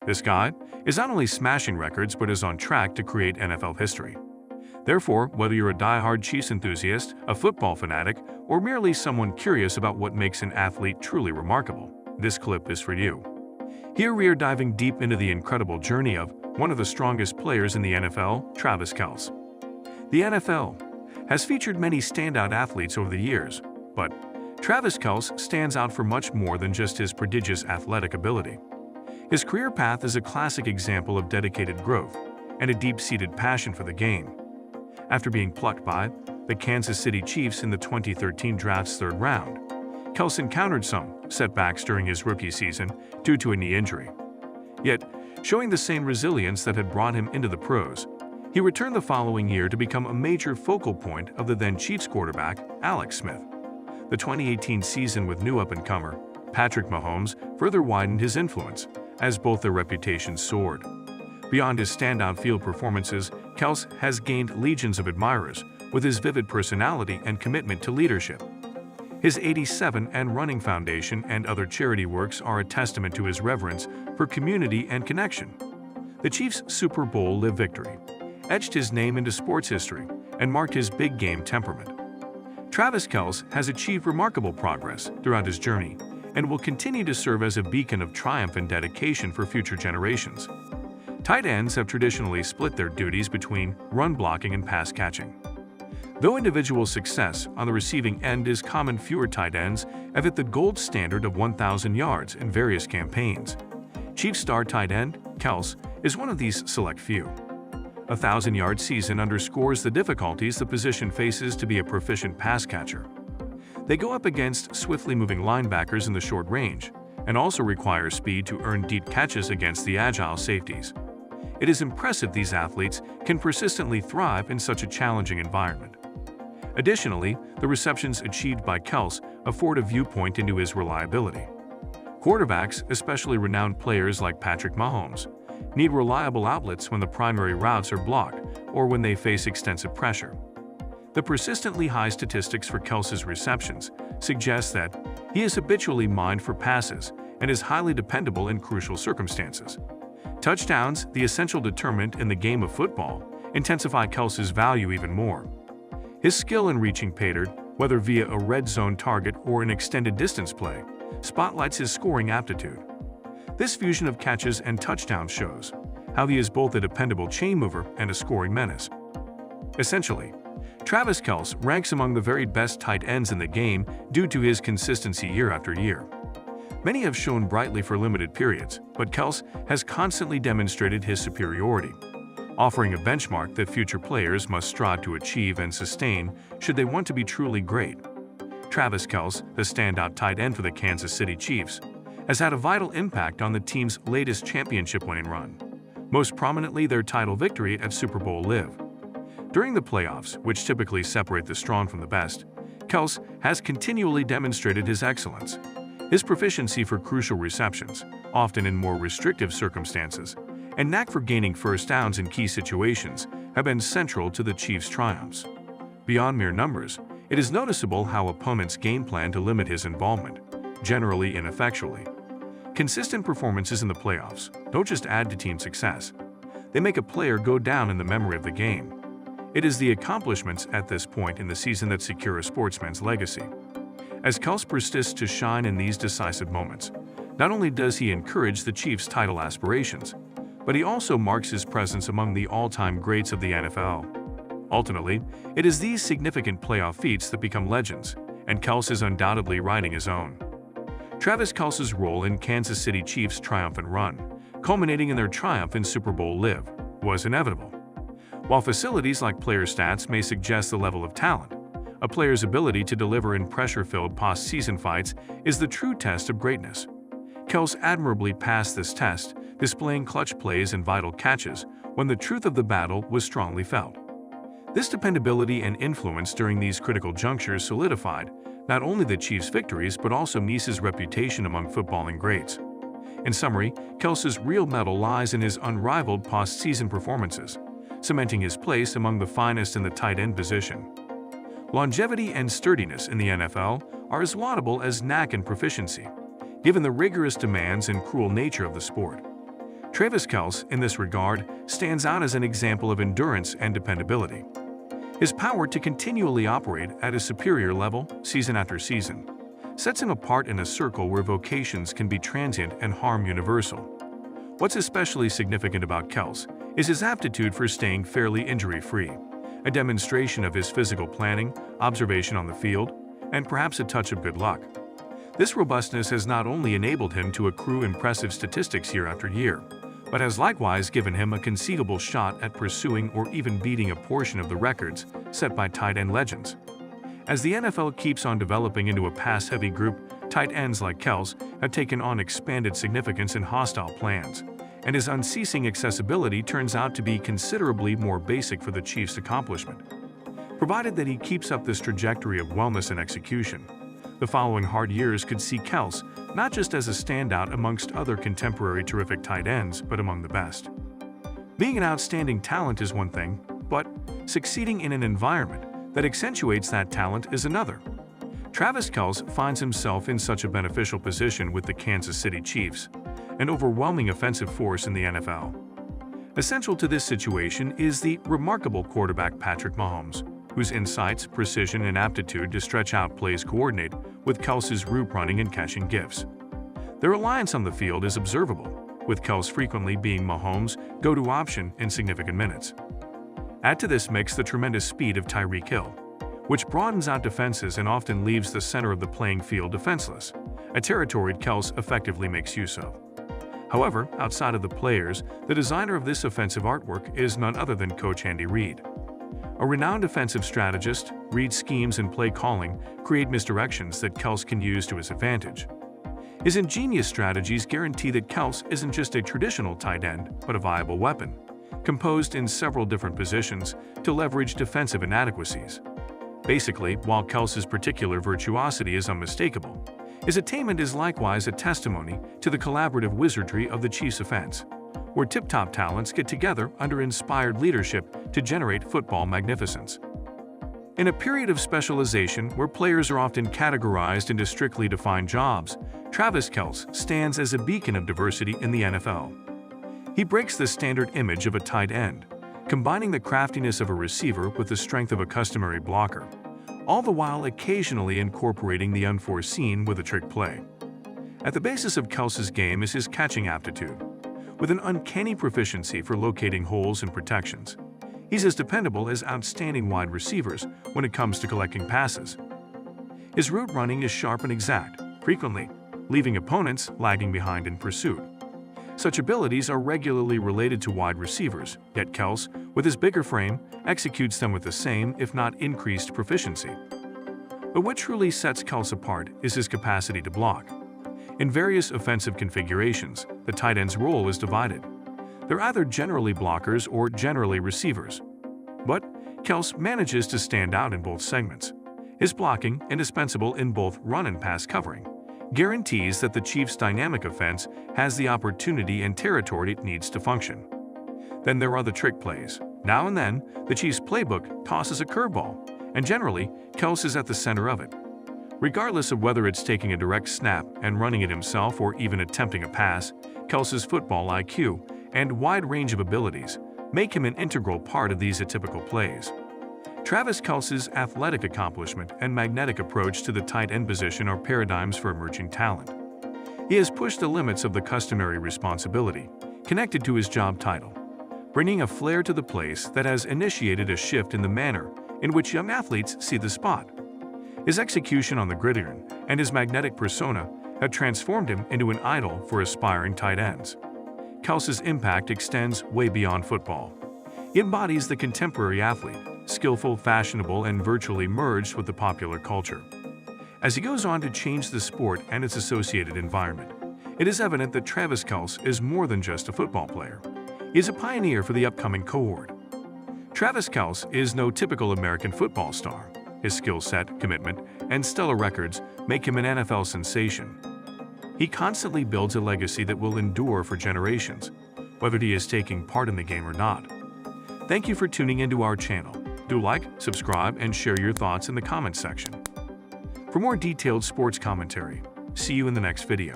This guy is not only smashing records but is on track to create NFL history. Therefore, whether you're a die-hard Chiefs enthusiast, a football fanatic, or merely someone curious about what makes an athlete truly remarkable, this clip is for you. Here we are diving deep into the incredible journey of one of the strongest players in the NFL, Travis Kelce. The NFL has featured many standout athletes over the years, but Travis Kelce stands out for much more than just his prodigious athletic ability. His career path is a classic example of dedicated growth and a deep-seated passion for the game. After being plucked by the Kansas City Chiefs in the 2013 draft's third round, Kelce encountered some setbacks during his rookie season due to a knee injury. Yet, showing the same resilience that had brought him into the pros, he returned the following year to become a major focal point of the then Chiefs quarterback, Alex Smith. The 2018 season with new up-and-comer Patrick Mahomes further widened his influence, as both their reputations soared. Beyond his standout field performances, Kelce has gained legions of admirers with his vivid personality and commitment to leadership. His 87 and Running Foundation and other charity works are a testament to his reverence for community and connection. The Chiefs' Super Bowl Live victory etched his name into sports history and marked his big-game temperament. Travis Kelce has achieved remarkable progress throughout his journey and will continue to serve as a beacon of triumph and dedication for future generations. Tight ends have traditionally split their duties between run blocking and pass catching. Though individual success on the receiving end is common, fewer tight ends have hit the gold standard of 1,000 yards in various campaigns. Chiefs star tight end Kelce is one of these select few. A 1,000-yard season underscores the difficulties the position faces to be a proficient pass catcher. They go up against swiftly moving linebackers in the short range and also require speed to earn deep catches against the agile safeties. It is impressive these athletes can persistently thrive in such a challenging environment. Additionally, the receptions achieved by Kelce afford a viewpoint into his reliability. Quarterbacks, especially renowned players like Patrick Mahomes, need reliable outlets when the primary routes are blocked or when they face extensive pressure. The persistently high statistics for Kelce's receptions suggest that he is habitually mined for passes and is highly dependable in crucial circumstances. Touchdowns, the essential determinant in the game of football, intensify Kelce's value even more. His skill in reaching pay dirt, whether via a red zone target or an extended distance play, spotlights his scoring aptitude. This fusion of catches and touchdowns shows how he is both a dependable chain mover and a scoring menace. Essentially, Travis Kelce ranks among the very best tight ends in the game due to his consistency year after year. Many have shone brightly for limited periods, but Kelce has constantly demonstrated his superiority, offering a benchmark that future players must strive to achieve and sustain should they want to be truly great. Travis Kelce, the standout tight end for the Kansas City Chiefs, has had a vital impact on the team's latest championship-winning run, most prominently their title victory at Super Bowl Live. During the playoffs, which typically separate the strong from the best, Kelce has continually demonstrated his excellence. His proficiency for crucial receptions, often in more restrictive circumstances, and knack for gaining first downs in key situations have been central to the Chiefs' triumphs. Beyond mere numbers, it is noticeable how opponents game plan to limit his involvement, generally ineffectually. Consistent performances in the playoffs don't just add to team success, they make a player go down in the memory of the game. It is the accomplishments at this point in the season that secure a sportsman's legacy. As Kelce persists to shine in these decisive moments, not only does he encourage the Chiefs' title aspirations, but he also marks his presence among the all-time greats of the NFL. Ultimately, it is these significant playoff feats that become legends, and Kelce is undoubtedly riding his own. Travis Kelce's role in Kansas City Chiefs' triumphant run, culminating in their triumph in Super Bowl Live, was inevitable. While facilities like player stats may suggest the level of talent, a player's ability to deliver in pressure-filled postseason fights is the true test of greatness. Kelce admirably passed this test, displaying clutch plays and vital catches when the truth of the battle was strongly felt. This dependability and influence during these critical junctures solidified not only the Chiefs' victories but also Meese's reputation among footballing greats. In summary, Kelce's real mettle lies in his unrivaled postseason performances, cementing his place among the finest in the tight end position. Longevity and sturdiness in the NFL are as laudable as knack and proficiency, given the rigorous demands and cruel nature of the sport. Travis Kelce, in this regard, stands out as an example of endurance and dependability. His power to continually operate at a superior level, season after season, sets him apart in a circle where vocations can be transient and harm universal. What's especially significant about Kelce is his aptitude for staying fairly injury-free, a demonstration of his physical planning, observation on the field, and perhaps a touch of good luck. This robustness has not only enabled him to accrue impressive statistics year after year, but has likewise given him a conceivable shot at pursuing or even beating a portion of the records set by tight end legends. As the NFL keeps on developing into a pass-heavy group, tight ends like Kelce have taken on expanded significance in hostile plans, and his unceasing accessibility turns out to be considerably more basic for the Chiefs' accomplishment. Provided that he keeps up this trajectory of wellness and execution, the following hard years could see Kelce not just as a standout amongst other contemporary terrific tight ends, but among the best. Being an outstanding talent is one thing, but succeeding in an environment that accentuates that talent is another. Travis Kelce finds himself in such a beneficial position with the Kansas City Chiefs, an overwhelming offensive force in the NFL. Essential to this situation is the remarkable quarterback Patrick Mahomes, whose insights, precision, and aptitude to stretch out plays coordinate with Kelce's route running and catching gifts. Their alliance on the field is observable, with Kelce frequently being Mahomes' go-to option in significant minutes. Add to this mix the tremendous speed of Tyreek Hill, which broadens out defenses and often leaves the center of the playing field defenseless, a territory Kelce effectively makes use of. However, outside of the players, the designer of this offensive artwork is none other than Coach Andy Reid. A renowned offensive strategist, Reid's schemes and play calling create misdirections that Kelce can use to his advantage. His ingenious strategies guarantee that Kelce isn't just a traditional tight end, but a viable weapon, composed in several different positions to leverage defensive inadequacies. Basically, while Kelce's particular virtuosity is unmistakable, his attainment is likewise a testimony to the collaborative wizardry of the Chiefs' offense, where tip-top talents get together under inspired leadership to generate football magnificence. In a period of specialization where players are often categorized into strictly defined jobs, Travis Kelce stands as a beacon of diversity in the NFL. He breaks the standard image of a tight end, combining the craftiness of a receiver with the strength of a customary blocker, all the while occasionally incorporating the unforeseen with a trick play. At the basis of Kelce's game is his catching aptitude. With an uncanny proficiency for locating holes and protections, he's as dependable as outstanding wide receivers when it comes to collecting passes. His route running is sharp and exact, frequently leaving opponents lagging behind in pursuit. Such abilities are regularly related to wide receivers, yet Kelce, with his bigger frame, executes them with the same, if not increased, proficiency. But what truly sets Kelce apart is his capacity to block. In various offensive configurations, the tight end's role is divided. They're either generally blockers or generally receivers. But Kelce manages to stand out in both segments. His blocking, indispensable in both run and pass covering, guarantees that the Chiefs' dynamic offense has the opportunity and territory it needs to function. Then there are the trick plays. Now and then, the Chiefs' playbook tosses a curveball, and generally, Kelce is at the center of it. Regardless of whether it's taking a direct snap and running it himself or even attempting a pass, Kelce's football IQ and wide range of abilities make him an integral part of these atypical plays. Travis Kelce's athletic accomplishment and magnetic approach to the tight end position are paradigms for emerging talent. He has pushed the limits of the customary responsibility connected to his job title, bringing a flair to the place that has initiated a shift in the manner in which young athletes see the spot. His execution on the gridiron and his magnetic persona have transformed him into an idol for aspiring tight ends. Kelce's impact extends way beyond football. He embodies the contemporary athlete, skillful, fashionable, and virtually merged with the popular culture. As he goes on to change the sport and its associated environment, it is evident that Travis Kelce is more than just a football player. He is a pioneer for the upcoming cohort. Travis Kelce is no typical American football star. His skill set, commitment, and stellar records make him an NFL sensation. He constantly builds a legacy that will endure for generations, whether he is taking part in the game or not. Thank you for tuning into our channel. Do like, subscribe, and share your thoughts in the comments section. For more detailed sports commentary, see you in the next video.